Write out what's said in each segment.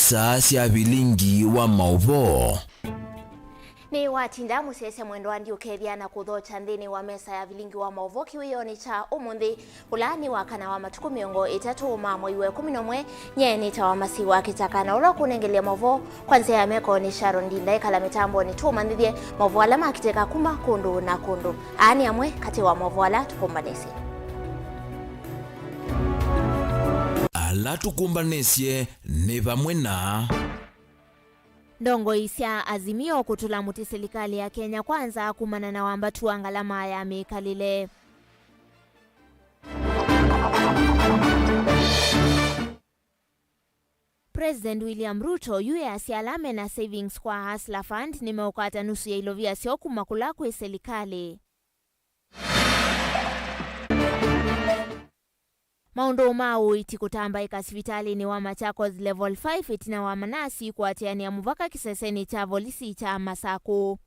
Saa cia Vilingi wa Mauvoo ni watinda musese mwendo andi ukethia na kuthocha nthini wa mesa ya Vilingi wa Mauvoo kiwioni cha umuthi ulani wakana wa matuku miongo 3 ma mwei wa 11 nyeni ta wa masi wa KITAKA na ura kunengelia Mauvoo kwanza ya meko ni Sharon Ndinda kala mitambo ni tuma ndithie Mauvoo ala makiteka kuma kundu na kundu ani amwe kati wa Mauvoo ala tukumbanisi ala tukumbanesie ni vamwe na ndongo isya azimio kutula muti serikali ya Kenya kwanza kumana na wambatu angalama ya mikalile. President William Ruto yuye asialame na savings kwa Hustler Fund nimeukata nusu ya ilovia sio kumakula kwe serikali. Maundo mau iti kutamba ikasivitali ni wa Machakos level 5 itina wa manasi kwa tiani ya muvaka kiseseni cha volisi cha Masaku.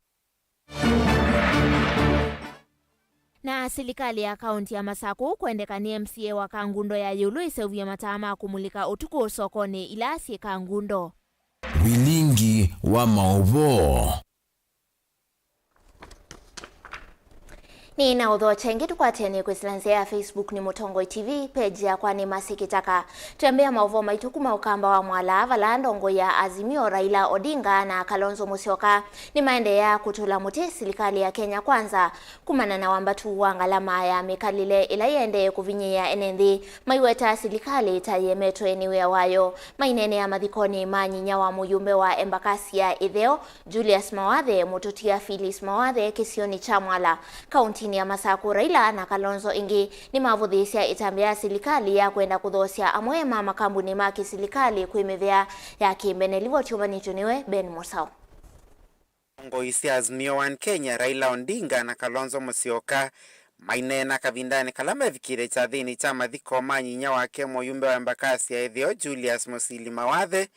Na serikali ya kaunti ya Masaku kuendeka ni MCA wa Kangundo ya yulu isevya matama kumulika utuku sokoni ila asiye Kangundo. Vilingi wa Mauvoo ni na udho chengi tukwateni kuisilanzia ya Facebook ni Mutongo TV page ya kwani masi KITAKA tembea Mauvoo maitukuma ukamba wa mwala vala ndongo ya azimio Raila Odinga na Kalonzo Musyoka ni maende ya kutula muti serikali ya Kenya kwanza kumana na wambatu wangalama ya mikalile ila yende kuvinye ya enendi maiweta serikali tayemeto eniwe wayo mainene ya madhikoni manyinya wa muyumbe wa embakasi ya Itheo Julius Mawathe mututia Phyllis Mawathe kisioni cha mwala kaunti ya Masaku. Raila na Kalonzo ingi ni mavudhisia itambia serikali ya kwenda kudhosia amwema makambuni maki serikali kuimevea ya kimbenelivo chumani tuniwe Ben Musau. Ngoisi azimio wa Kenya Raila Odinga na Kalonzo Musyoka mainena kavindani kalama vikire cha dhini cha madhiko manyinya wake muyumbe wa embakasi ya Itheo Julius Mawathe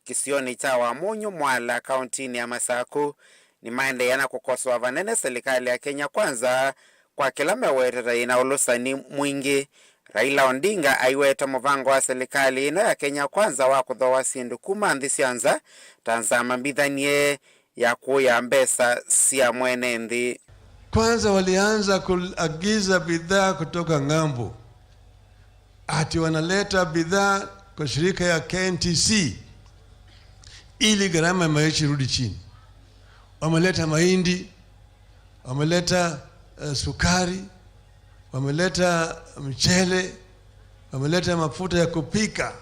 kisioni cha wa munyu mwala kauntini ya Masaku ni maende yana kukosoa vanene serikali ya Kenya kwanza kwa kila mewetera ina ulusani mwingi. Raila Odinga aiweta muvango wa serikali ino ya Kenya kwanza wa kuthoa sindu kuma nthisianza tanzama mbithanie ya kuya mbesa sia mwenendi. Kwanza walianza kuagiza bidhaa kutoka ngambo. Ati wanaleta bidhaa kwa shirika ya KNTC ili gharama ya maisha rudi chini. Wameleta mahindi, wameleta sukari, wameleta mchele, wameleta mafuta ya kupika.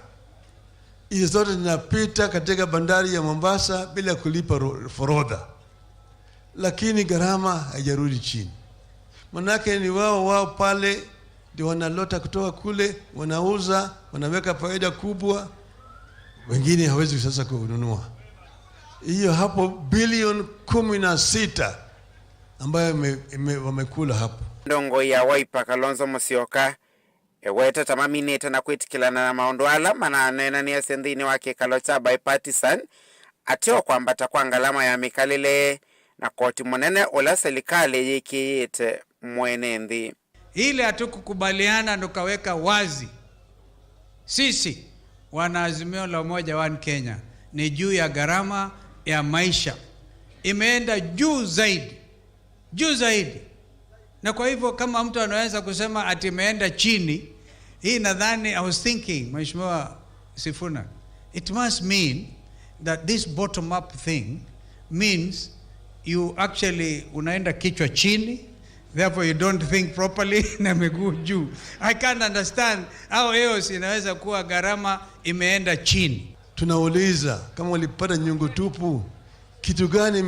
Hizo zote zinapita katika bandari ya Mombasa bila kulipa forodha. Lakini gharama haijarudi chini. Manake ni wao pale ndio wanalota kutoka kule, wanauza, wanaweka faida kubwa. Wengine hawezi sasa kununua. Hiyo hapo bilioni 16 ambayo wamekula hapo. Ndongo ya Wiper Kalonzo Musyoka eweta tamamineta na kwitikilana na maondo ala mananena ni asendini wake kalocha bipartisan atio kwamba takwa ngalama ya mikalile na koti monene ola serikali yikiyete mwenendi. Ile hatukukubaliana ndokaweka wazi sisi wana azimio la umoja wa Kenya ni juu ya gharama ya maisha imeenda juu zaidi, na kwa hivyo kama mtu anaweza kusema ati imeenda chini, hii nadhani I was thinking Mheshimiwa Sifuna, it must mean that this bottom up thing means you actually unaenda kichwa chini, therefore you don't think properly na miguu juu. I can't understand how else inaweza kuwa gharama imeenda chini. Tunauliza, kama ulipata nyungu tupu, kitu gani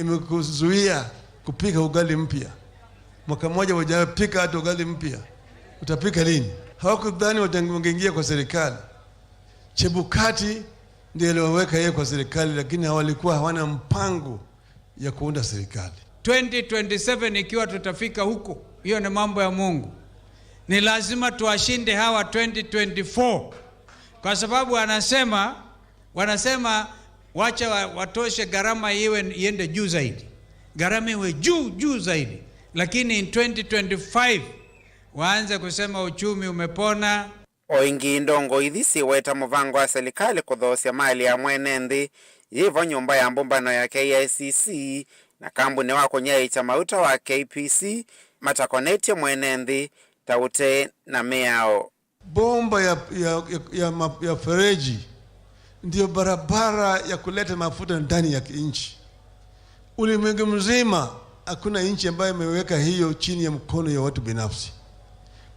imekuzuia kupika ugali mpya? Mwaka mmoja hujapika hata ugali mpya, utapika lini? Hawakudhani wangeingia kwa serikali. Chebukati ndiye aliwaweka yeye kwa serikali, lakini hawalikuwa hawana mpango ya kuunda serikali. 2027 ikiwa tutafika huko, hiyo ni mambo ya Mungu. Ni lazima tuwashinde hawa 2024, kwa sababu wanasema wacha watoshe gharama iende juu zaidi. Gharama iwe juu zaidi. Lakini in 2025 waanze kusema uchumi umepona. Oingi ndongo ithisi weta muvango wa serikali kuthosia mali ya mwene nthi yivo nyumba ya mbumbano ya KICC na kambuni wa kunyaicha mauta wa KPC matakonetie mwene nthi taute na miao. Bomba ya fereji ndio barabara ya kuleta mafuta ndani ya nchi. Ulimwengu mzima hakuna nchi ambayo imeweka hiyo chini ya mkono ya watu binafsi.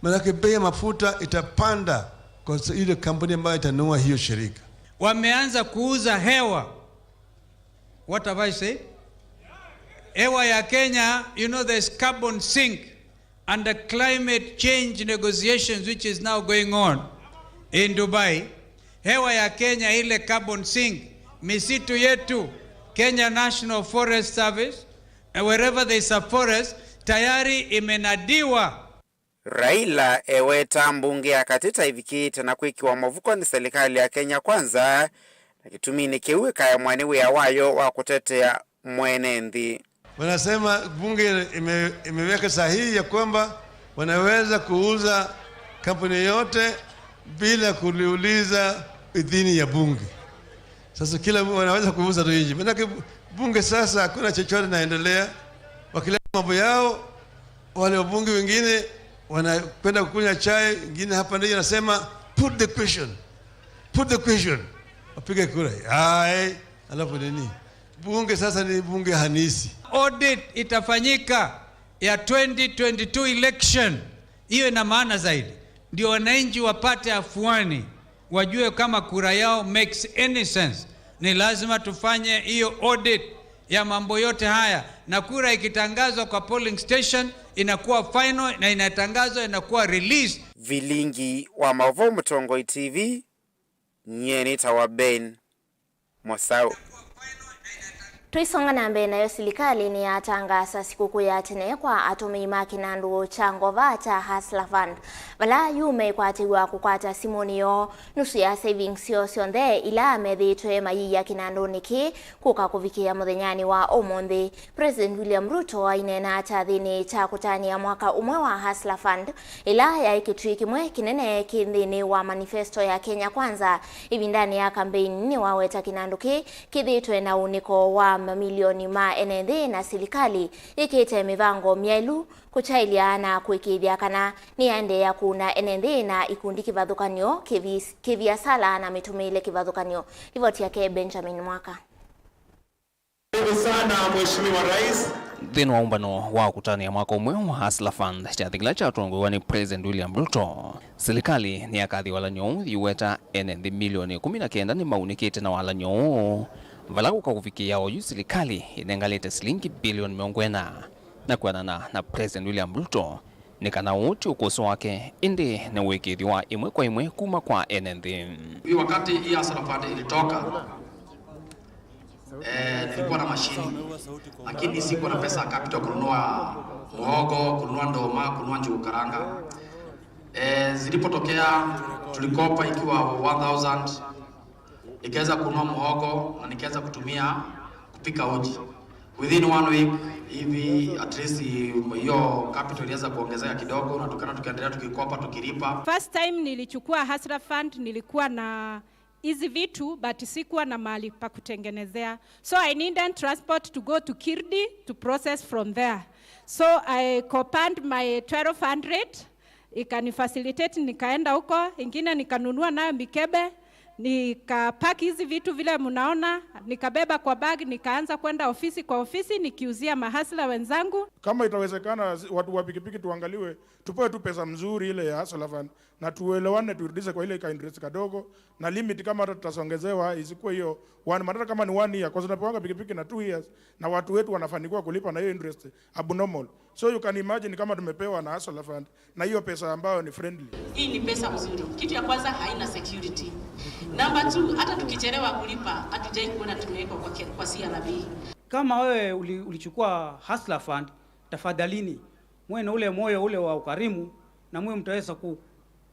Maana bei ya mafuta itapanda kwa ile kampuni ambayo itanunua hiyo shirika. Wameanza kuuza hewa. What have I said? Hewa ya Kenya, you know there's carbon sink and the climate change negotiations which is now going on in Dubai. Hewa ya Kenya ile carbon sink, misitu yetu, Kenya National Forest Service, and wherever there is a forest, tayari imenadiwa. Raila eweta mbunge ya Katita ivikite na kuikiwa mavuko ni serikali ya Kenya Kwanza na kitumini kiweka ya mwaniwe ya wayo wa kutetea mwene nthi. Wanasema bunge imeweka sahihi ya kwamba wanaweza kuuza kampuni yote bila kuliuliza idhini ya bunge. Sasa kila wanaweza kuuza tu nje. Maana bunge sasa hakuna chochote naendelea. Wakileta mambo yao, wale wabunge wengine wanakwenda kukunywa chai, wengine hapa ndio anasema put the question. Wapige kura. Hai, alafu nini? Bunge sasa ni bunge hanisi. Audit itafanyika ya 2022 election. Hiyo ina maana zaidi. Ndio wananchi wapate afuani, wajue kama kura yao makes any sense. Ni lazima tufanye hiyo audit ya mambo yote haya, na kura ikitangazwa kwa polling station inakuwa final na inatangazwa inakuwa release. Vilingi wa Mauvoo Mtongoi TV, nyeni tawa Ben Mosau. Tuisonga na mbele nayo serikali ni yatangaza sikukuu ya tene kwa atumi makinandu changova cha Hustler Fund. Bala yume kwatiwa kukwata simoniyo nusu ya savings yo sionthe ila methitwe mayi ya kinandu niki kuka kuvikia muthenyani wa omonthi. President William Ruto ainena atathini cha kutania mwaka umwe wa Hustler Fund ila ya ikitui kimwe kinene kinthini wa manifesto ya Kenya Kwanza. Ibindani ya kampeni ni waweta kinandu kithitwe na uniko wa mamilioni ma enenthi na serikali ikite mivango mielu kuchailia na kuikithia kana ni ande ya kuna enenthi na ikundi kivathukanio kiviasala na mitumile kivathukanio. Ripoti yake Benjamin Mwaka. Sana Mheshimiwa Rais. Thino wa umbano wa kutania mwaka umwe wa Hustler Fund cha thigila cha tuongowa ni President William Ruto. Serikali ni akathi wala nyo yuweta enenthi milioni 19 ni maunikite na wala nyo vala kufikia oyu serikali inengalete shilingi bilioni 40 na kuanana na President William Ruto ni kana uti ukoso wake indi na wekithwa imwe kwa imwe kuma kwa enenthi. Hii wakati hii Hustler Fund ilitoka nilikuwa na mashini, lakini sikuwa na pesa capital kununua muhogo, kununua ndoma, kununua njugu karanga. Zilipotokea tulikopa ikiwa 1000, nikaweza kununua muhogo na nikaweza kutumia kupika uji. Within 1 week hivi at least hiyo capital ilianza kuongezeka kidogo na tukaendelea tukikopa tukilipa. First time nilichukua Hustler Fund nilikuwa na hizi vitu but sikuwa na mahali pa kutengenezea, so I needed transport to go to Kirdi to process from there. So I copied my 1200, ikani facilitate, nikaenda huko, ingine nikanunua nayo mikebe nikapaki hizi vitu vile mnaona, nikabeba kwa bag, nikaanza kwenda ofisi kwa ofisi nikiuzia mahasla wenzangu. Kama itawezekana watu wa pikipiki tuangaliwe, tupewe tu pesa mzuri ile ya hustler fund na tuelewane, turudishe kwa ile ka interest kadogo, na limit kama hata tutasongezewa isikuwe hiyo maana kama ni 1 year, kwa sababu tunapanga pikipiki na 2 years na watu wetu wanafanikiwa kulipa na hiyo interest abnormal. So you can imagine kama tumepewa na hustler fund na hiyo pesa ambayo ni friendly. Hii ni pesa mzuri. Kitu ya kwanza haina security. Number 2, hata tukichelewa kulipa hatujai kuona tumeweka kwa CRB. Kama wewe ulichukua hustler fund, tafadhalini mwe na ule moyo ule wa ukarimu na mwe mtaweza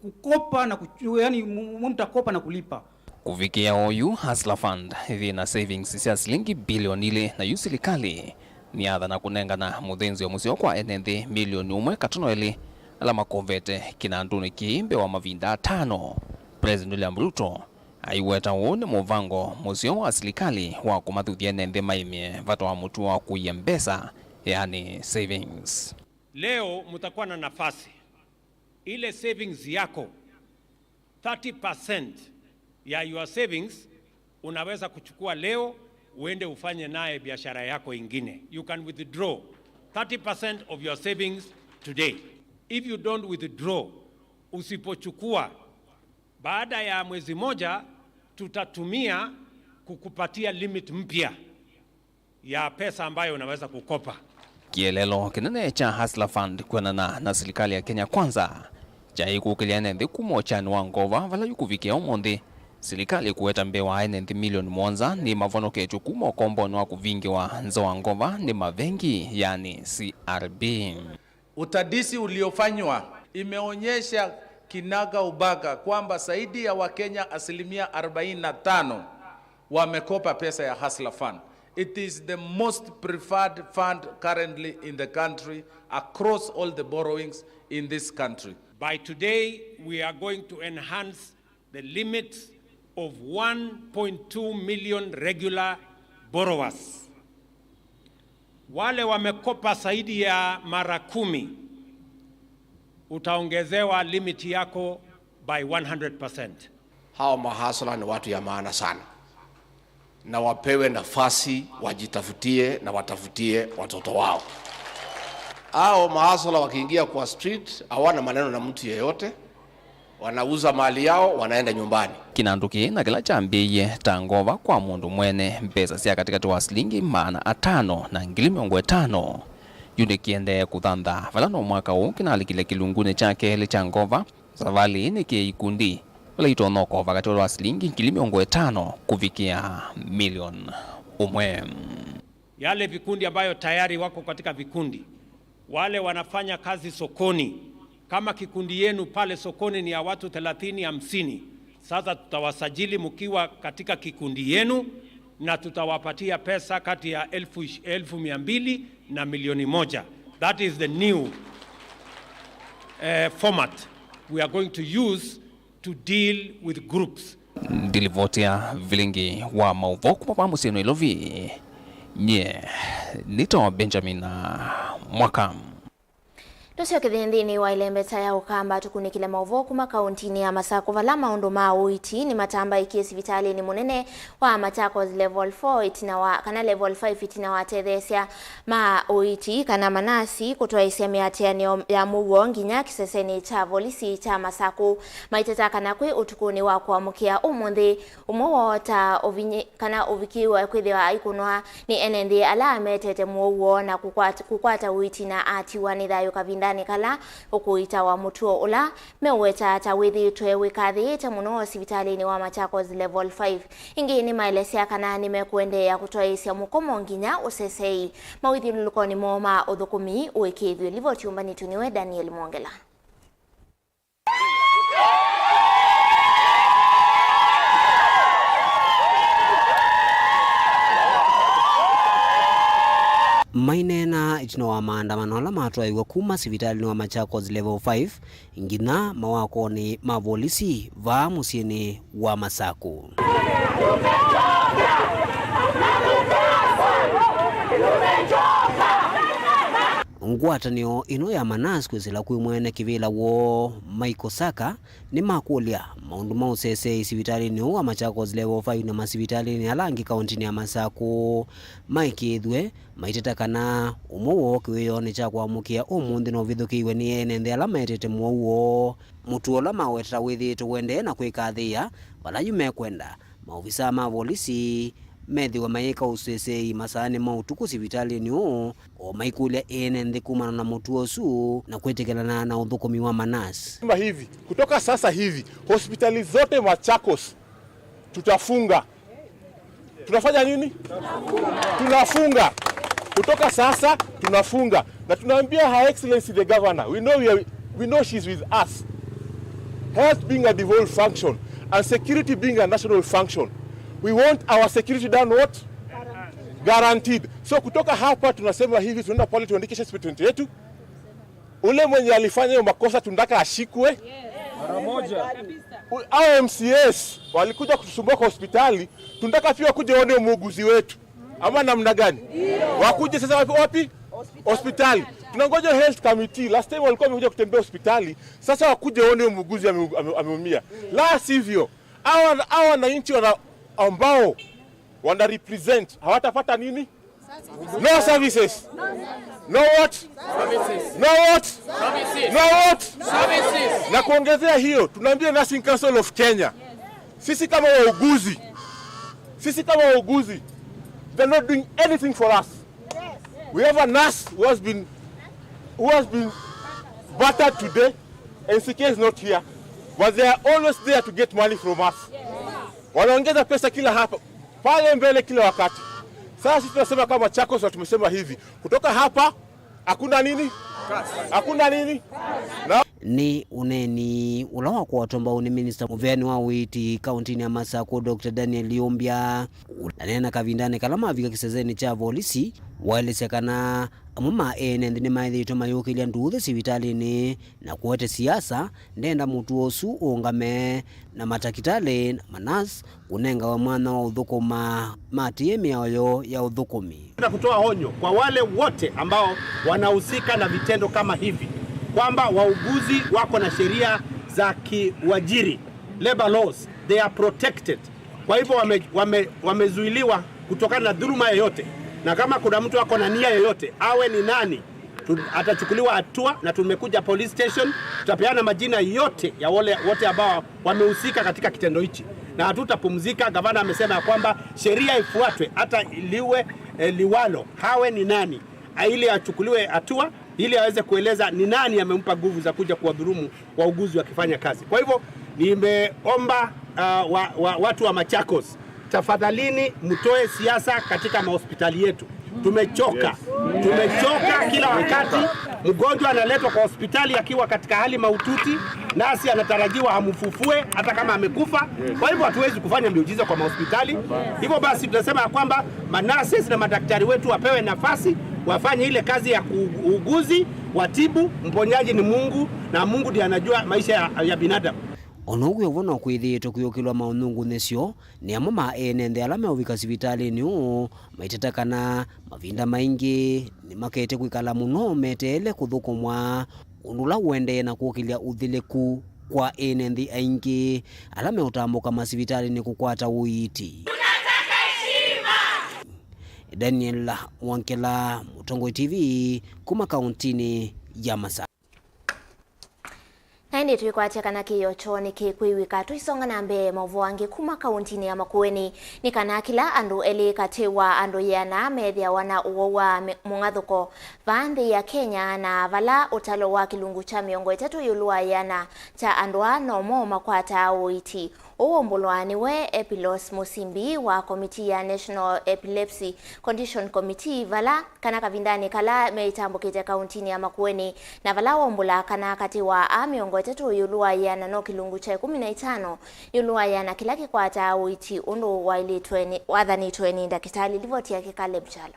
kukopa na yani mtakopa na kulipa. Kufikia oyu hustler fund na savings cia shilingi bilioni ile na serikali ni adha na kunengana muthenzi wa musio kwa enende milioni 1.2 ala makovete kinanduni kiimbe wa mavinda 5. President William Ruto aiweta wone muvango musio wa serikali wa kumathuthia enende maimie vato wa mutu wa kuyembesa yani savings. Leo mutakuwa na nafasi ile savings yako 30% ya your savings unaweza kuchukua leo uende ufanye naye biashara yako ingine. You can withdraw 30% of your savings today. If you don't withdraw, usipochukua, baada ya mwezi moja tutatumia kukupatia limit mpya ya pesa ambayo unaweza kukopa. Kielelo kinene cha hustler fund kwenana na serikali ya Kenya Kwanza cha kukiliana ndi kumocha ni wangova vala yukuvikia umonde serikali kuweta mbewa ndi milioni 1 ni mavono kechu kumo kombo nwa kuvingiwa nzo wangova ni mavengi yani CRB. Utadisi uliofanywa imeonyesha kinaga ubaga kwamba zaidi ya Wakenya 45% wamekopa pesa ya hustler fund. It is the most preferred fund currently in the country across all the borrowings in this country. By today, we are going to enhance the limit of 1.2 million regular borrowers. Wale wamekopa zaidi ya mara 10, utaongezewa limit yako by 100%. Hao mahasla ni watu ya maana sana, na wapewe nafasi wajitafutie na watafutie watoto wao. Hao mahasla wakiingia kwa street hawana maneno na mtu yeyote, wanauza mali yao wanaenda nyumbani. Kinanduki na kila chambiye tangova kwa mundu mwene mpesa sia katikati wa shilingi maana 5 na ngili 5 yune kiende kuthanda valano mwaka huu kinalikile kilungune chake ile changova savali ni kiikundi wala itonoko wakati wa shilingi ngili 5 kufikia milioni 1. Yale vikundi ambayo tayari wako katika vikundi, wale wanafanya kazi sokoni, kama kikundi yenu pale sokoni ni ya watu 30-50, sasa tutawasajili mkiwa katika kikundi yenu na tutawapatia pesa kati ya 1,200 na milioni 1. That is the new format we are going to use to deal with groups. Dilivotia Vilingi wa Mauvoo kwa musino ilovi nye nito Benjamin Mwaka. Tusio kithindini wa ilembeta ya ukamba tukunikile Mauvoo kuma kauntini ya Masako vala maundu ma uiti ni matamba ikie sivitali ni munene wa Machakos level 4 itina kana level 5 itina wa tethesia ma uiti kana manasi kutoa isemi atiani ya Mauvoo nginya kiseseni cha volisi cha Masako maiteta kana kwe utukuni wa kuamukia umundi umowota ovinye kana uvikiwa kwithiwa ikunwa ni enende ala ametete Mauvoo na kukwata uiti na atiwa ni thayo kavinda kala ukuita wa mutuo ula meweta tawithi twewikathi ta muno hospitalini wa Machakos level 5 ingi ni maelesia kana nimekuendea kutoaisia mukomo nginya usesei mawithi lulukoni moma uthukumi uikithwe livo tiumbani tuniwe Daniel Mwongela. Mainena itino wa maandamano ala matwaiwa kuma sivitali wa Machakos level 5 ingina mawako ni mavolisi va musieni wa Masako. ngwatanio ino ya Manas kwizila kwi mwene kivila wo Michael Saka ni makulia maundu mausese sivitali wa Machakos level 5 na masivitali ni alangi kauntini ya Masako maikithwe maititakana umuwo kiwiyo ni cha kwamukia umundi no vithukiwe ni ene alama etete muwo mutuola mawetera withitu wende na kwikathia bala yume kwenda maofisa ma polisi methi wa maika usese masane mautuku sivitali ni o maikulia ene nthi kumana na mutuo su na kwetekelana na uthukumi wa Manas. Kama hivi kutoka sasa hivi hospitali zote Machakos tutafunga. Tunafanya nini? Tunafunga. Kutoka sasa tunafunga. Na tunaambia Her Excellency the Governor, we know she's with us. Health being a devolved function and security being a national function. We want our security done what? Guaranteed. So kutoka hapa tunasema hivi, tunaenda pale tuandikishe statement yetu. Ule mwenye alifanya hiyo makosa tunataka ashikwe. Mara moja. MCS walikuja kutusumbua kwa hospitali, tunataka pia kuja waone muuguzi wetu. Ama namna gani? Wakuje sasa wapi? Hospitali. Tunangoja health committee. Last time walikuwa wamekuja kutembea hospitali, sasa wakuje waone muuguzi ameumia. La sivyo, hawa wananchi ambao wana represent hawatapata nini? No services. No what? Services. No what? Services. No what? Services. Na kuongezea hiyo, tunaambia Nursing Council of Kenya. Sisi kama wauguzi, they're not doing anything for us. We have a nurse who has been battered today, and CK is not here, but they are always there to get money from us. Wanaongeza pesa kila hapa pale mbele kila wakati. Sasa sisi tunasema kama Machakos tumesema hivi, kutoka hapa hakuna nini? Hakuna nini? Ni uneni ulawa kwa watomba uni Minister Muveani wa witi kauntini ya Masako Dr. Daniel Liombia nanena kavindane kalama vika kisezeni cha polisi walesekana mama ene ndini maithi itoma yukilia nduthi sivitali na kuwete siasa ndenda mutu osu ungame na matakitale na Manas unenga wa mwana wa udhukuma matiemi ya udhukumi. Kutoa onyo kwa wale wote ambao wanahusika na vitendo kama hivi kwamba wauguzi wako na sheria za kiwajiri, labor laws, they are protected. Kwa hivyo wamezuiliwa kutokana na dhuluma yoyote, na kama kuna mtu wako na nia yoyote awe ni nani atachukuliwa hatua, na tumekuja police station, tutapeana majina yote ya wale wote ambao wamehusika katika kitendo hichi na hatutapumzika. Gavana amesema kwamba sheria ifuatwe hata liwe liwalo, hawe ni nani ili achukuliwe hatua ili aweze kueleza ni nani amempa nguvu za kuja kuwadhulumu wauguzi wakifanya kazi. Kwa hivyo nimeomba watu wa Machakos, tafadhalini mtoe siasa katika mahospitali yetu. Tumechoka. Tumechoka kila wakati mgonjwa analetwa kwa hospitali akiwa katika hali mahututi, nasi anatarajiwa amfufue hata kama amekufa. Kwa hivyo hatuwezi kufanya miujiza kwa mahospitali. Hivyo basi tunasema kwamba manurses na madaktari wetu wapewe nafasi wafanye ile kazi ya kuuguzi, watibu. Mponyaji ni Mungu na Mungu ndiye anajua maisha ya binadamu. Onogwe wono kwithito kuyokilwa maunungu nesio ni amama ene nde alama uvika sivitali ni maitetakana mavinda maingi ni makete kwikala muno metele kuthukumwa undula wende na kuokilia uthileku kwa ene ndi aingi alama utambuka masivitali ni kukwata uiti. Daniel Wankela, Mutongo TV, kuma kauntini ya Masako. Naindi tuikwatia kana kiyo choni kikwiwika tuisonga na mbe Mauvoo wangi kuma kauntini ya Makueni ni kana kila andu eli katewa andu yana methia wana uwa mungathuko vanthi ya Kenya na vala utalo wa kilungu cha miongo itatu yulua yana cha andu ano mo makwata uiti. Uwombulwani we Epilos Musimbi wa komiti ya National Epilepsy Condition Committee vala kana kavindani kala meitambukite kauntini ya Makueni na vala wombula kana kati wa miongo itatu yulua yana no kilungu cha 15 yulua yana kila kikwata uiti undu wa ili 20 wathani 20 ndakitali livoti ya kikale mchalo.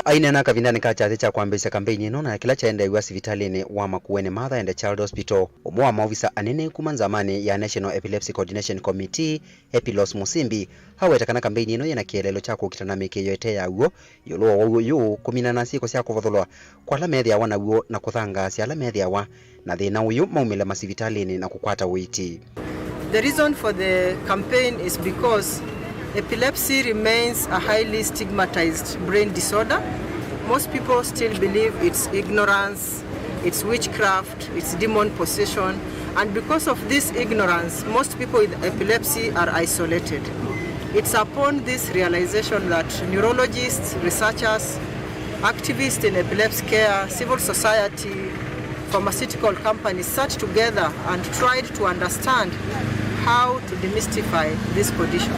aina na kavindani kacha cha kuambisha kampeni ino na kila chaenda iwa sivitalini wa Makueni Mother and Child Hospital. Umwa maofisa anene kumanzamani ya National Epilepsy Coordination Committee Epilos Musimbi hawetakana kampeni ino yana kielelo cha kukitanamike yote ya uo yolo yu kuminana siko sia kuvatholwa kwa la media wana uo na kuthanga sia la media wa na thina uyu maumile masivitalini na kukwata witi. The reason for the campaign is because epilepsy remains a highly stigmatized brain disorder. Most people still believe it's ignorance, it's witchcraft, it's demon possession, and because of this ignorance, most people with epilepsy are isolated. It's upon this realization that neurologists, researchers, activists in epilepsy care, civil society, pharmaceutical companies sat together and tried to understand how to demystify this condition.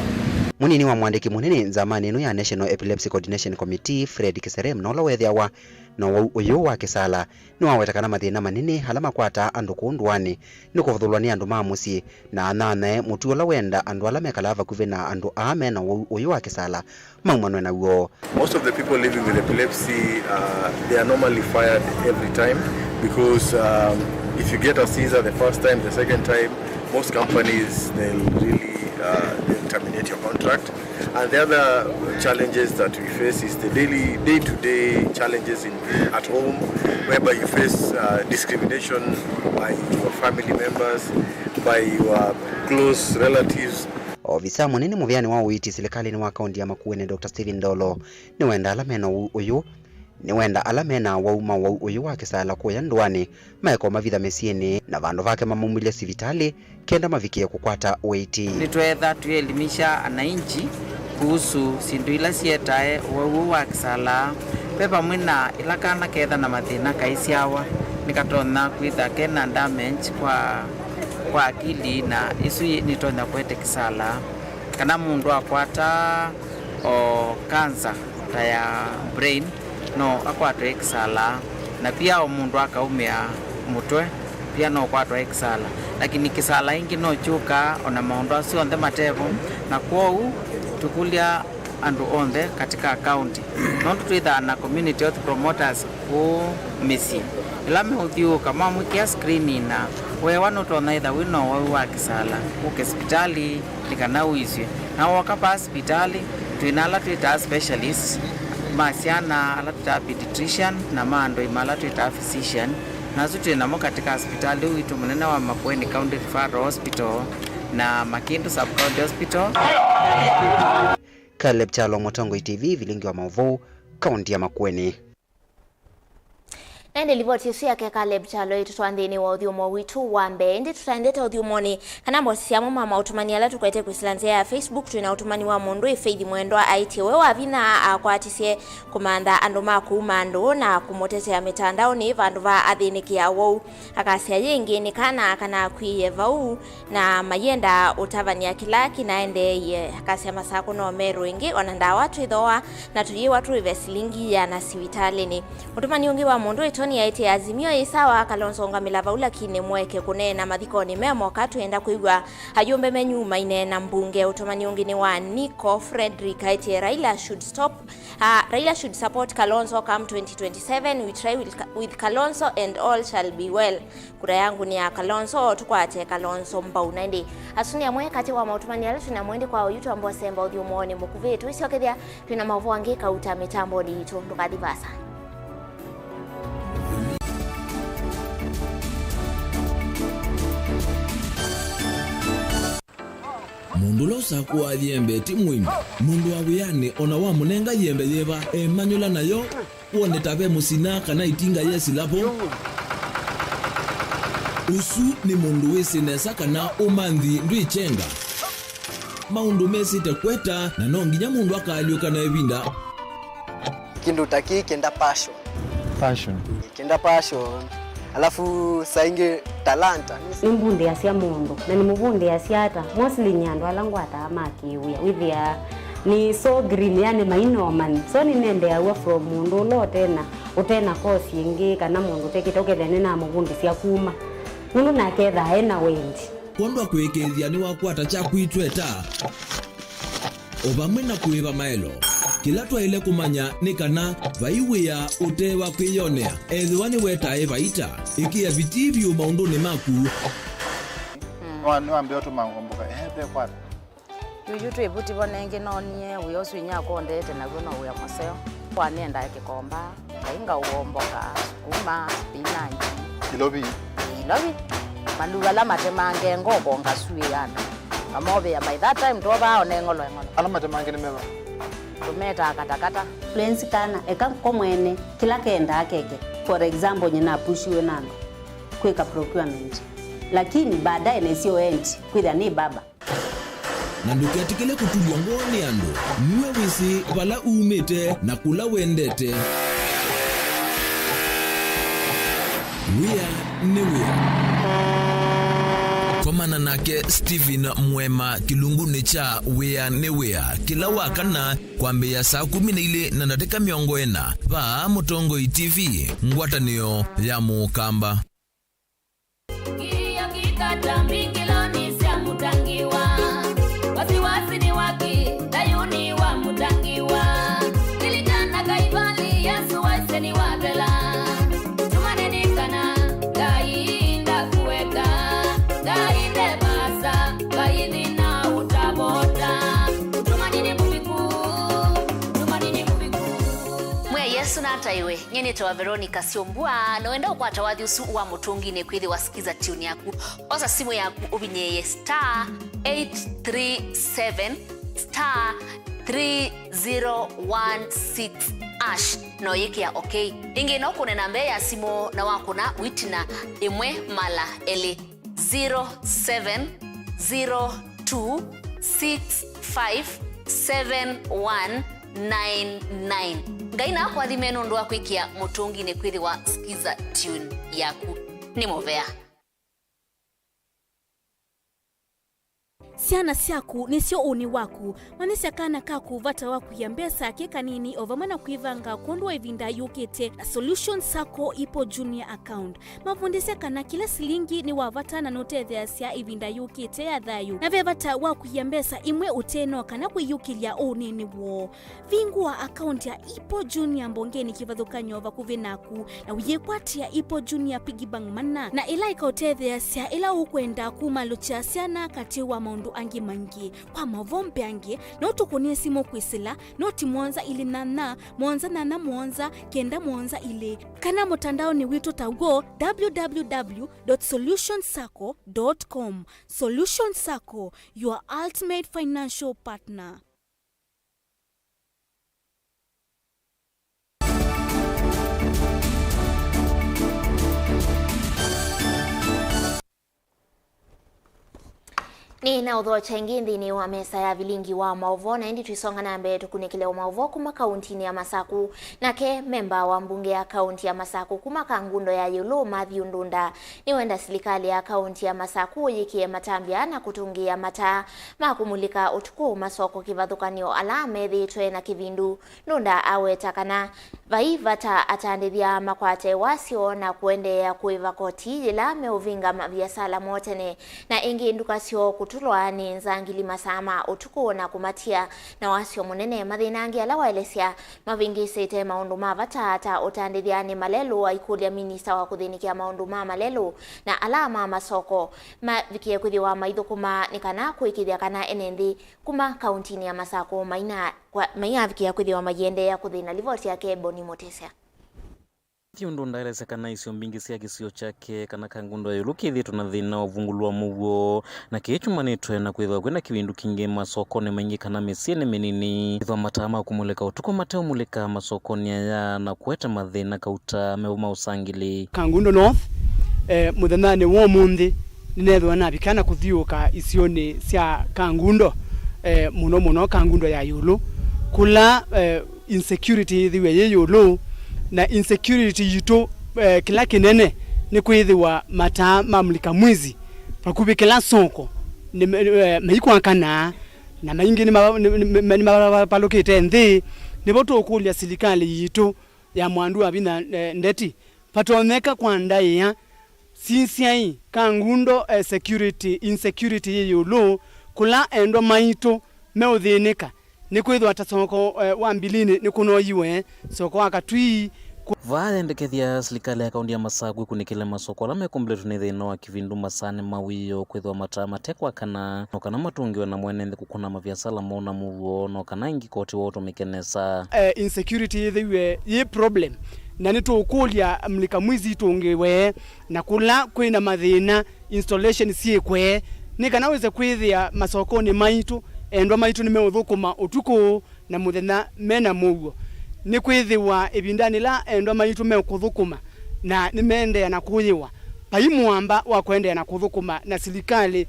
Munini wa mwandiki munini zamani ino ya National Epilepsy Coordination Committee Fred Kiserem nola wethiawa no uyu wa kisala ni wawetakana mathina manini halama kwata andu kundwani ni kuvuthulwa andu mamusi na anane mutu la wenda andu ala mekalava kuvena andu ame na uyu wa kisala maumano na uo. Most of the people living with epilepsy they are normally fired every time because if you get a seizure the first time, the second time, most companies they'll really they'll terminate your contract. And the other challenges that we face is the day-to-day challenges at home, whereby you face discrimination by your family members, by your close relatives. Ofisa munene muvyani wa uiti serikali ni wa kaunti ya Makueni Dr. Steven Ndolo ni wenda alamena uyu ni wenda alamena wa uma wa uyu wa kisala kuya ndwani maeko mavitha mesieni na vandu vake mamumulia sivitali kenda mavikie kukwata uiti. Nitwetha tuelimisha ananchi kuhusu sindu ila sietae uyu wa kisala pepa mwina ila kana ketha na mathina kaisiawa nikatona kwitha kena damage kwa akili na isu nitona kwete kisala kana mundu akwata o cancer ta ya brain no akwatwa kisala na pia o mundu akaumia mutwe pia no kwatwa kisala lakini kisala ingi no chuka ona maundu acio onthe matevo na kwou tukulia andu onthe katika county no tutwitha na community health promoters ku misi ila meuthiu kama mwikia screening na wewa nutona itha wino wa kisala uke hospitali likana uizwe na wakapa hospitali tuinala tuita specialist masiana ala tuita pediatrician na mando imala tuita physician na zote namo katika hospitali uitu munene wa Makueni County Referral Hospital na Makindu Sub County Hospital. Caleb Chalo, Motongo TV, Vilingi wa Mauvoo, kaunti ya Makueni. Nende livoti yesu yake Caleb Chalo itutwandeni wa uthiumo witu wa mbendi tutandeta uthiumoni kana mbosiamo mama utumani ala tukwete kusilanzia ya Facebook tuina utumani wa mundu ifeithi mwendwa aiti we wavina akwatisie kumanda andu makuuma andu na kumotetea mitandao ni vandu va athinikia wou akasia yengi ni kana kwiye vau na mayenda utavania kila kinaende akasia masako no meru ingi onanda watu ithoa na tuyi watu ivesilingi ya na sivitalini utumani ungi wa mundu ni aite azimio isawa kalonsonga milavaula kine mweke kunena mathikoni memo katuenda kuigwa ajumbe menyuma inena mbunge utomani ungini wa Nico Frederick aite Raila should support Kalonzo come 2027 we try with Kalonzo and all shall be well. Kura yangu ni ya Kalonzo tukwate Kalonzo mbauna ndi asuni ya mwe kati wa mautumani ala tunamwende kwa yutu ambao semba udhiumuoni mukuvetu isiokethia tuna Mauvoo angika uta mitambo di itu ndukadivasa. Mundu losa kwa yembe timwimi mundu wa wiyane ona wa munenga yembe yeba manyula nayo uone tabe musina kana itinga yesi lapo usu ni mundu wese nesa kana umanthi ndwichenga maundu mesi tekweta na nonginya mundu akaliuka na ebinda kindu taki kenda passion kenda passion alafu sainge talanta nimbundi asia mundu na nimubundi asiata mostly nyando alangu atamaki withia ni so green yani mainoman so ni nende awa from mundu lo tena kosi ingi kana mundu tekitoke thene na mubundi sia kuma mundu na ketha ena wendi kondo kwekethia ni wakwata cha kwitweta obamwe na kuiba maelo kila twaile kumanya ni kana vaiwia utewa kwiyonea ethiwani wetae vaita ikia vitivyo maunduni maku Wambia tu mangomboka pe kwata yuyu twebuti bonenge nonie uyosu nyako ndete na gono uya maseo kwa nenda kikomba kainga uomboka kuma spinach kilobi maluga la matemange ngoko ngasui yana amobe ya by that time toba onengolo ala matemange ni meba tumeta katakata Plensi kana eka komwene kila kenda akeke for example nyina pushiwe nando kweka procurement lakini baadaye nesio end kwitha ni baba na nduketikile kutulwa ngoni andu niwe wisi vala umite na kula wendete wia ni wia komana nake Steven Mwema kilunguni cha wia ni wia kila wakana kwambia saa 12 na dakika 40 va Mutongoi TV ngwatanio ya mukamba wasiwasi ni waki dayuni wa mutangiwa ilikana kaibali Yesu waise ni wabela tumaneni kana gainda kuweka gainde basa gaindi na utabota tumanini mubiku mwe Yesu na taiwe nyeni towa Veronica Siombua no enda ukwata wathi usu wa mutungi ne kwithi wasikiza tune yaku osa simu yaku ubinyeye *837 *3016 ash no yikia okay ingi no kunena mbe ya simu na wakuna witina imwe mala eli 0702657199 ngaina kwa thimeno ndo akwikia mutungi ne kwithi wa skiza tune yaku ni movea Siana siaku nisio uni waku manisi akana kaku vata waku ya mbesa keka nini ovamana kuivanga kondwa ivinda yukete na Solution Sacco ipo junior account mavundise kana kila silingi ni wavata na note theasia ivinda yukete ya dhayu na vevata waku ya mbesa imwe uteno kana kuyukilia unini wo vingua account ya ipo junior mbongeni kivadhuka nyova kuvinaku na uyekwatia ipo junior pigibang mana na ila ikaute theasia ila ukwenda kumalucha siana katiwa maundu angi mangi kwa mavombe angi no tukunie simo kwisila no timonza ili nana monza kenda monza ile kana mutandao ni wito tago www.solutionsacco.com Solution Sacco, your ultimate financial partner. Ni na udho chengindi ni wa mesa ya Vilingi wa Mauvoo na indi tuisonga na mbe tukunikile wa Mauvoo kuma kaunti ni ya Masaku na ke memba wa mbunge ya kaunti ya Masaku kuma kangundo ya Yulu Matthew Ndunda ni wenda silikali ya kaunti ya Masaku yikie matambia na kutungia mata makumulika utuku masoko kivadhukanio ala methi tue na kivindu Ndunda awe takana vaivata atandithia makwate wasio na kuende ya kuiva koti ila meuvinga mabiasala motene na ingi ndukasio kutulwa ni nzangili masama utuku na kumatia na wasio munene mathinangi ala waelesia mavingisite maundu mavata ata utandithia ni malelu aikulia minista wa kuthinikia maundu ma malelu na alama masoko mavikie kuthiwa maithukuma nikana kuikithia kana enendi kuma kauntini ya Masaku maina vikia kuthiwa mayende ya kuthina livoti yake Boni Motesea Ndunda eleza kana isio mbingi sia kisio chake kana kangundo ya Yulukithi tunathina uvungulwa Mauvoo na kichuma nitwe na kwithwa kwenda kiwindu kingi masokoni maingi kana misiene minini ithwa matama kumuleka utuko mateo muleka masokoni ya na kueta mathina kauta meuma usangili Kangundo North muthanane wo mundi ninethwa na bikana kuthiuka isioni sia Kangundo muno Kangundo ya Yulu kula insecurity thiwe ye Yulu na insecurity yito kila kinene ni kwithiwa mata mamulika mwizi pakubi kila soko ni maikwa kana na maingi ni mapalokete nthi ni boto okulia silikali yito ya mwandu abina ndeti patoneka kwa ndai ya sinsiai Kangundo insecurity Yulu kula endo maito meuthinika ni kwithwa ta soko wa mbilini ni kuno yiwe soko akatwi vaendekethia serikali ya kaunti ya Masaku kunikile masoko la mekombletu ni thina wa kivindu masane mawiyo kwithwa mata matekwa kana matungiwe na mwene kukuna mabiasala mona Mauvoo no kana ingi koti woto mikenesa insecurity thiwe ye problem na nitukulia mlika mwizi tungiwe na kula kwina mathina installation siekwe ni kana weze kwithia masokoni maitu endwa maitu ni meuthukuma utuku na muthenya mena Mauvoo ni kwithiwa ibindani la endwa maitu mekuthukuma na nimende na kuyiwa paimwamba wa kwende na kuthukuma na serikali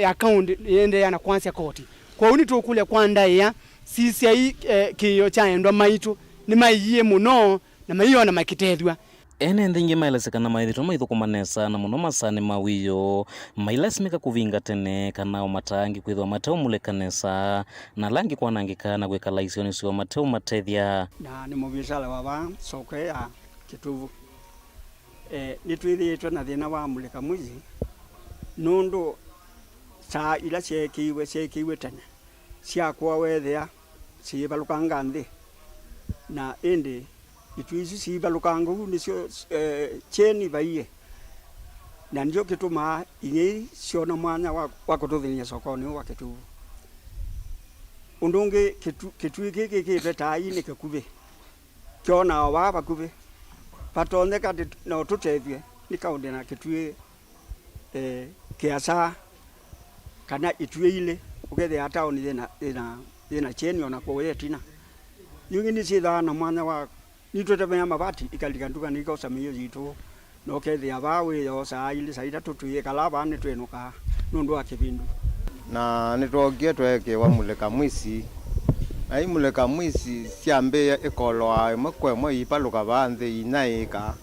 account yende na kwanza koti kwa uni tukulia kwa ndaya sisi kiyo cha endwa maitu ni maiye muno na maiyo na makitethwa ene ndingi mailesekana maithito maithukumanesa na muno masane mawiyo mailasimika kuvinga tene kana umatangi kwithwa mateo mulekanesa na langi kwanangikana gwikala isioni sio mateo matethia na ni mubisala wa soko ya Kituvu nitwithitwe na thina wa mulika mwizi nundu saa ila ciekiwe tene ciakwa wethia ciibalukanga nthi na indi itwici ciibalukanga ugu nicio cheni baiye na ndio kituma inyi ciona mwanya wa kututhinia sokoni wa Kituvu undungi kitui giki gitetaai ni kikuvi kiona wa bakuvi patoneka na tutethie ni kaunti na kitui kiasa kana itui ile ugethe hata oni thina cheni ona kwa tina yungi ni citha na mwanya wa nitwetemea mabati ikalikanduka niko samio jitu no kethe abawe yo saa ile saida tutui kalaba ni twenuka nundu wa kibindu na nitwogie tweke wa muleka mwisi ai muleka mwisi siambe ikoloa imwe ipaluka banthe inaika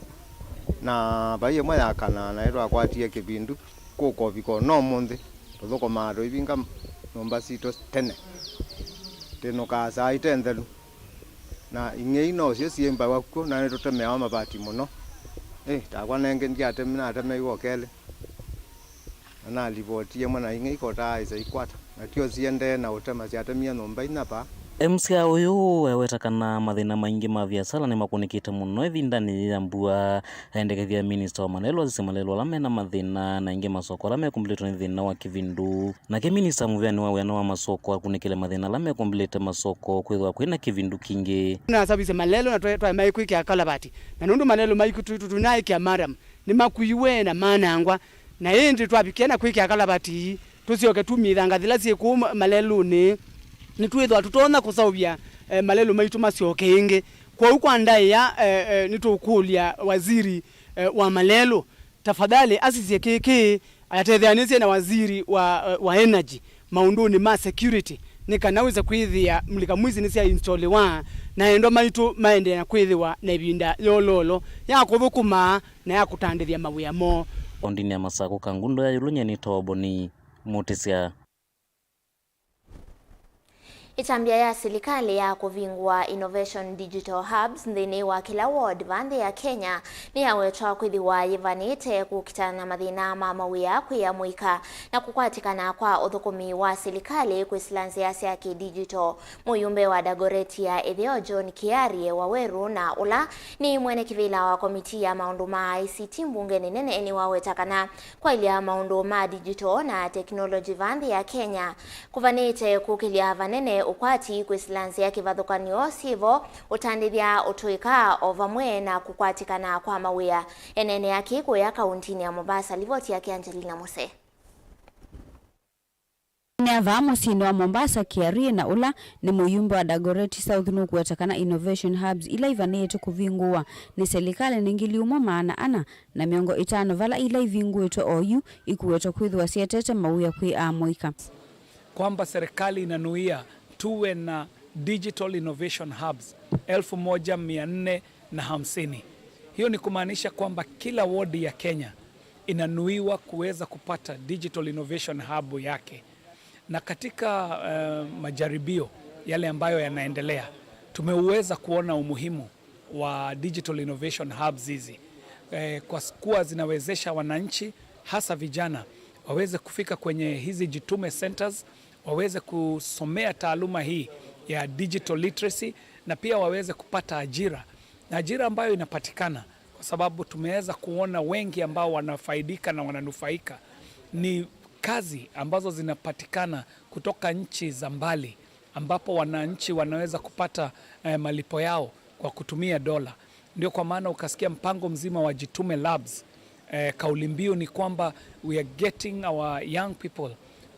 na baie mwe yakana na ero akwatie kibindu kuko biko no munthi tuthoko maro ibinga nomba sito tene tenuka saa itendelu na ingei no cio ciemba wakuo na nitutemea mabati muno takwa nenge ndiatemina ateme iwo kele na livotie mwana ingei kota isa ikwata na tio ciende na utema ciatemia nomba inapa MCA uyu wewetakana mathina maingi ma biasara ni makunikite muno ivindani ya mbua endekethia minister wa Malelo azisemalelo la mena mathina na ingi masoko la mekumbilite ni thina wa kivindu na ke minister muvyani wa wena wa masoko akunikile mathina la mekumbilite masoko kwithwa kwina kivindu kingi na sabise Malelo na twa maikuiki akalabati na nundu Malelo maikutu tunaiki amaram ni makuiwe na manangwa na indi twabikiana kwiki akalabati tusioke tumithanga thilasi ku Malelo ni twithwa tutona kusaubia Malelo maitu masioke ingi kwa huko ndai ya nitukulia waziri wa Malelo tafadhali asisie keke ayatethanisie na waziri wa energy maunduni ma security nikanaweza kwithia mlika mwizi nisia install na endo maitu maende na kwithiwa na ibinda yololo ya kuthukuma na ya kutandithia mawia mo ondini ya Masako kangundo ya yulunya ni toboni mutisia Itambia ya serikali ya kuvingwa Innovation Digital Hubs nthini wa kila ward vande ya Kenya ni yawetwa kwithiwa yivanite kukitana na mathina ma mawia kwiamwika na kukwatikana kwa uthukumi wa serikali kwisilanzia cia digital. Muyumbe wa Dagoreti ya Ithio John Kiarie Waweru na ula ni mwene kivila wa komiti ya maundu ma ICT mbungeni nene ni wawetakana kwa ilia maundu ma digital na technology vande ya Kenya kuvanite kukilia vanene ukwati kwisilanzia kivathukanio sivo utandithia utuika o vamwe na kukwatikana kwa mawia enene yake kuya kauntini ya Mombasa. Livoti yake Angelina Mose. Neavamo sino wa Mombasa Kiarie na ula ni muyumbe wa Dagoreti South nukuwetakana Innovation Hubs ila ivanetu kuvingua ni serikali ningiliumwa maana ana na miongo 5 vala ila ivinguetwa oyu ikuwetwa kwithwa sietete mawia kwi amwika kwamba serikali inanuia tuwe na Digital Innovation Hubs 1450. Hiyo ni kumaanisha kwamba kila ward ya Kenya inanuiwa kuweza kupata Digital Innovation Hub yake. Na katika majaribio yale ambayo yanaendelea, tumeweza kuona umuhimu wa Digital Innovation Hubs hizi kwa kuwa zinawezesha wananchi hasa vijana waweze kufika kwenye hizi jitume centers, waweze kusomea taaluma hii ya digital literacy na pia waweze kupata ajira, na ajira ambayo inapatikana kwa sababu tumeweza kuona wengi ambao wanafaidika na wananufaika ni kazi ambazo zinapatikana kutoka nchi za mbali, ambapo wananchi wanaweza kupata malipo yao kwa kutumia dola. Ndio kwa maana ukasikia mpango mzima wa Jitume Labs. Kauli mbiu ni kwamba we are getting our young people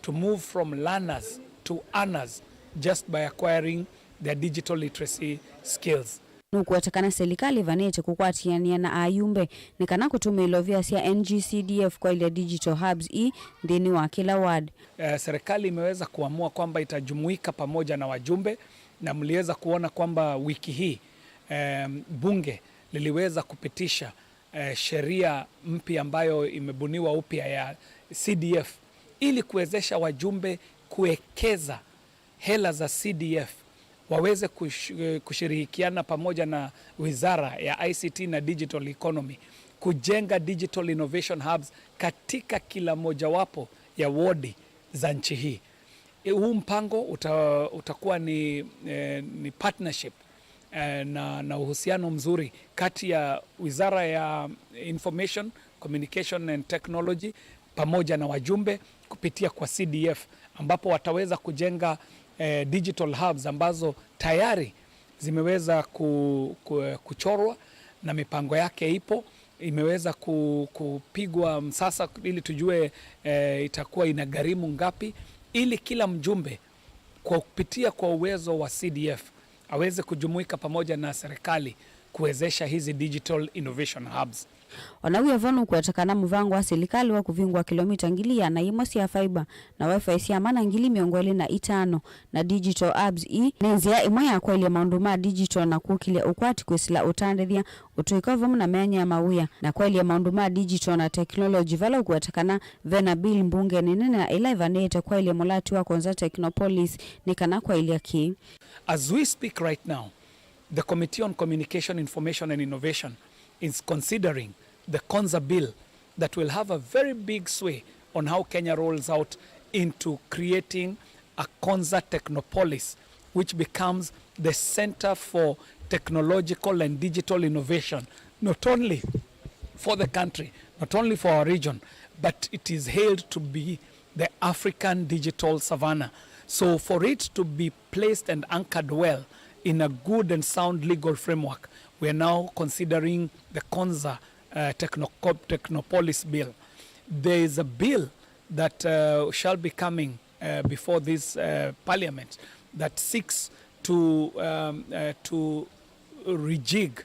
to move from learners to earners just by acquiring their digital literacy skills. Nukuatakana serikali vanete kukwatiania na ayumbe ni kana kutumia ilovia sia NGCDF kwa ile digital hubs ndini wa kila ward. Serikali imeweza kuamua kwamba itajumuika pamoja na wajumbe, na mliweza kuona kwamba wiki hii bunge liliweza kupitisha sheria mpya ambayo imebuniwa upya ya CDF ili kuwezesha wajumbe kuwekeza hela za CDF waweze kushirikiana pamoja na wizara ya ICT na digital economy kujenga digital innovation hubs katika kila mojawapo ya wodi za nchi hii. Huu mpango utakuwa ni partnership na uhusiano mzuri kati ya wizara ya Information, Communication and Technology pamoja na wajumbe kupitia kwa CDF, ambapo wataweza kujenga digital hubs ambazo tayari zimeweza kuchorwa na mipango yake ipo, imeweza kupigwa msasa ili tujue itakuwa inagharimu ngapi, ili kila mjumbe kwa kupitia kwa uwezo wa CDF aweze kujumuika pamoja na serikali kuwezesha hizi digital innovation hubs. Wanawia vanu kuatakana mvango wa serikali wa kuvingwa kilomita ngilia na imosi ya fiber na wifi siya mana ngili miongwele na 5 na digital hubs nenzia imaya kwa ile maunduma digital na kukile ukwati kwesila utandethia utuikovamu na meanya ya mawia na kwa ile maunduma digital na technology vala kuatakana vena bill mbunge nene na ila ivanete kwa ile mulati wa konza Technopolis ni kana kwa ile ki. As we speak right now, the Committee on Communication, Information and Innovation is considering the Konza bill that will have a very big sway on how Kenya rolls out into creating a Konza Technopolis, which becomes the center for technological and digital innovation, not only for the country, not only for our region, but it is hailed to be the African digital savannah. So for it to be placed and anchored well in a good and sound legal framework, we are now considering the Konza Technopolis bill. There is a bill that shall be coming before this parliament that seeks to rejig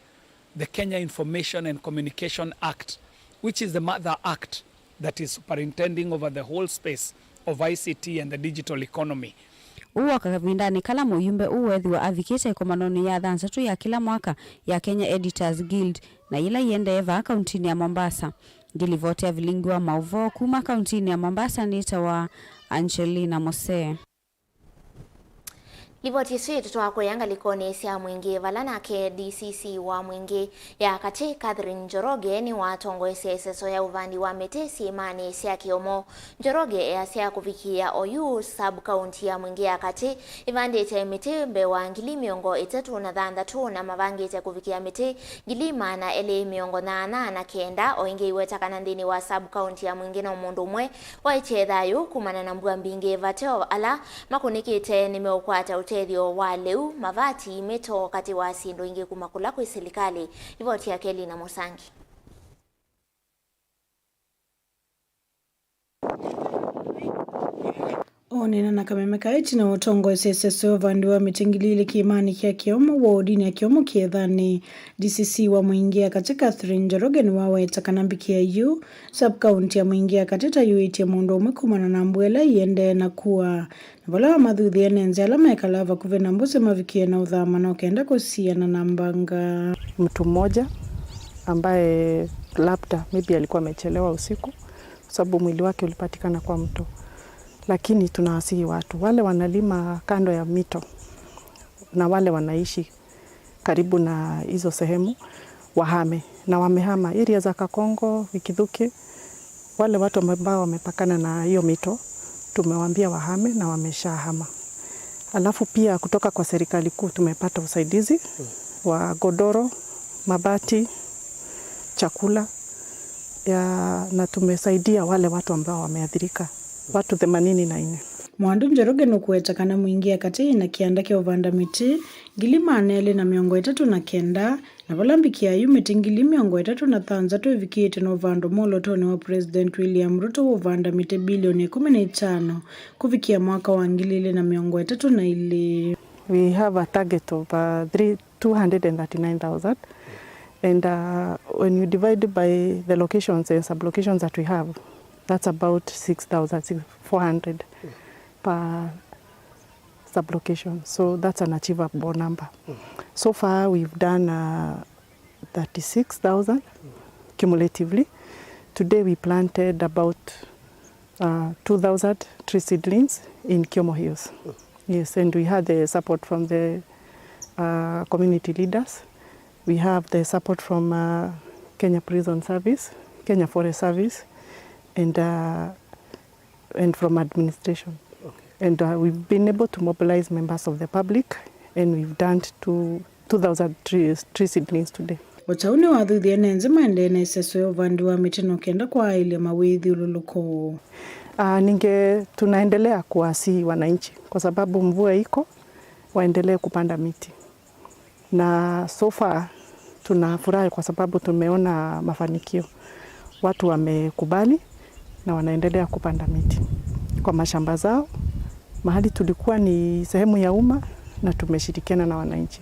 the Kenya Information and Communication Act, which is the mother act that is superintending over the whole space of ICT and the digital economy. Uwa kakavindani kala muyumbe uwethi wa advocate kwa manoni ya dhansatu ya kila mwaka ya Kenya Editors Guild na ila yende eva kauntini ya Mombasa. Gilivote ya Vilingi wa Mauvoo kuma kauntini ya Mombasa nita wa Angelina Mose. Livoti sweet tuwa kuyanga likoni siya mwingi valana ke DCC wa mwingi ya kati Catherine Njoroge ni watongo SSO ya uvandi wa metesi imani siya kiomo. Njoroge ya siya kufikia OU sub-county ya mwingi ya kati ivandi ite miti mbewa ngili miongo itetu na dhanda tu na mavangi ite kufikia miti gilima na ele miongo na kenda oingi iweta kanandini wa sub-county ya mwingi na umundu mwe wa iche dhayu kumana na mbua mbingi vateo ala makuniki ite nimeukwata utedio wa leu mavati meto kati wa sindo ingi kumakula kwa serikali ivoti ya Keli na Musangi. Onena na kamemeka iti na utongo SSO vandiwa mitengilili kiimani kia kiomo wa udini ya kiomo kiedhani DCC wa mwingia katika Catherine Njoroge ni wawe takanambi kia yu sub-county ya mwingia katika yuiti ya muundo umekumana na mbuela iende na kuwa na wala wa madhuthi enenze alama ya kalava kuve na mbuse mavikia na udhama na ukaenda kusia na nambanga. Mtu mmoja ambaye labda maybe alikuwa amechelewa usiku sababu mwili wake ulipatikana kwa mto. Lakini tunawasihi watu wale wanalima kando ya mito na wale wanaishi karibu na hizo sehemu wahame, na wamehama area za Kakongo, Vikithuki. Wale watu ambao wamepakana na hiyo mito tumewaambia wahame na wameshahama. Alafu pia kutoka kwa serikali kuu tumepata usaidizi wa godoro, mabati, chakula na tumesaidia wale watu ambao wameathirika, watu 84. Mwandu Njoroge nukuetakana muingia kati na kianda kia uvanda miti ngilima anele na 39 na valambikia yu ngili 33 vikiete na uvando molo tone wa President William Ruto uvanda miti bilioni 15 kufikia mwaka wa 2032. We have a target of 239,000, and when you divide by the locations and sub-locations that we have, that's about 6,400 per sub-location. So that's an achievable number. So far we've done 36,000 cumulatively. Today we planted about 2,000 tree seedlings in Kiomo Hills. Yes, and we had the support from the community leaders. We have the support from Kenya Prison Service, Kenya Forest Service, and from administration. And we've been able to mobilize members of the public, and we've done 2,000 tree seedlings today. Watauni wathuthia nenzima ndene seso vandu wa mitino kenda kwa ile mawithi ululuko. Tunaendelea kuwasihi wananchi kwa sababu mvua iko, waendelee kupanda miti. Na so far tunafurahi kwa sababu tumeona mafanikio. Watu wamekubali na wanaendelea kupanda miti kwa mashamba zao. Mahali tulikuwa ni sehemu ya umma na tumeshirikiana na wananchi.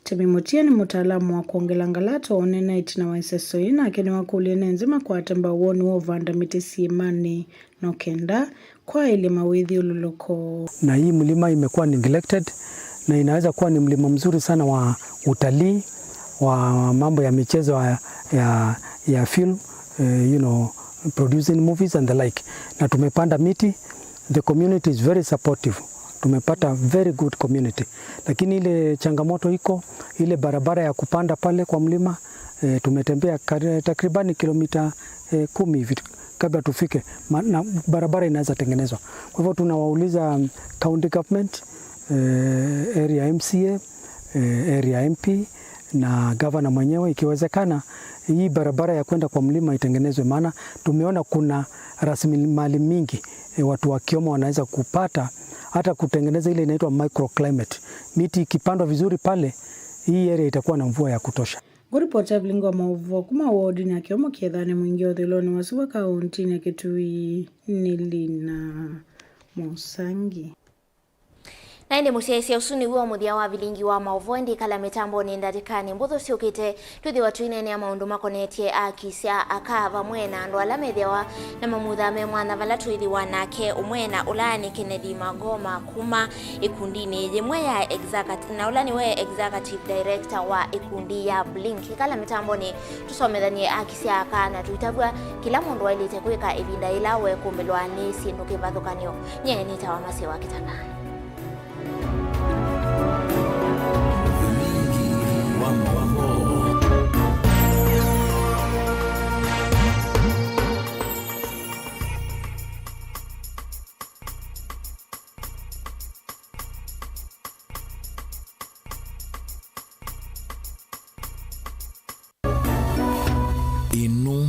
Temimutia ni mutaalamu wa kuongela ngalato onena itina wa iseso ina kene wakulie nenzima kwa atamba uoni wa uvanda miti siimani no kenda kwa ile mawithi ululuko. Na hii mlima imekuwa neglected na inaweza kuwa ni mlima mzuri sana wa utalii, wa mambo ya michezo ya film, producing movies and the like. Na tumepanda miti, the community is very supportive. Tumepata very good community. Lakini ile changamoto iko, ile barabara ya kupanda pale kwa mlima, tumetembea takribani kilomita 10 hivi kabla tufike, na barabara inaweza tengenezwa. Kwa hivyo tunawauliza county government, area MCA, area MP na governor mwenyewe, ikiwezekana hii barabara ya kwenda kwa mlima itengenezwe, maana tumeona kuna rasilimali mingi watu wa Kiomo wanaweza kupata, hata kutengeneza ile inaitwa microclimate. Miti ikipandwa vizuri pale, hii area itakuwa na mvua ya kutosha. Guripota Vilingi wa Mauvoo kuma wodi na Kiomo kiethane mwingi othiloni wasiwa kaunti na Kitui Nilina Musangi. Naende musiaisia usuni huo muthia wa Vilingi wa Mauvoo ndi kala mitambo ni ndatikani mbutho siukite tuthi watu inene ya maundu makonetie akisia akava mwena ndo alamethewa na mamuthame mwana vala tuithi wanake umwena ulani Kennedy Magoma kuma ikundini jemwe ya executive na ulani we executive director wa ikundi ya Blink kala mitambo ni tusomethanie akisia akana tuitagwa kila mundu wailite kwika ibinda ila we kumbelwa ni sindu kivathukanio nye ni tawa masi wa KITAKA. Inu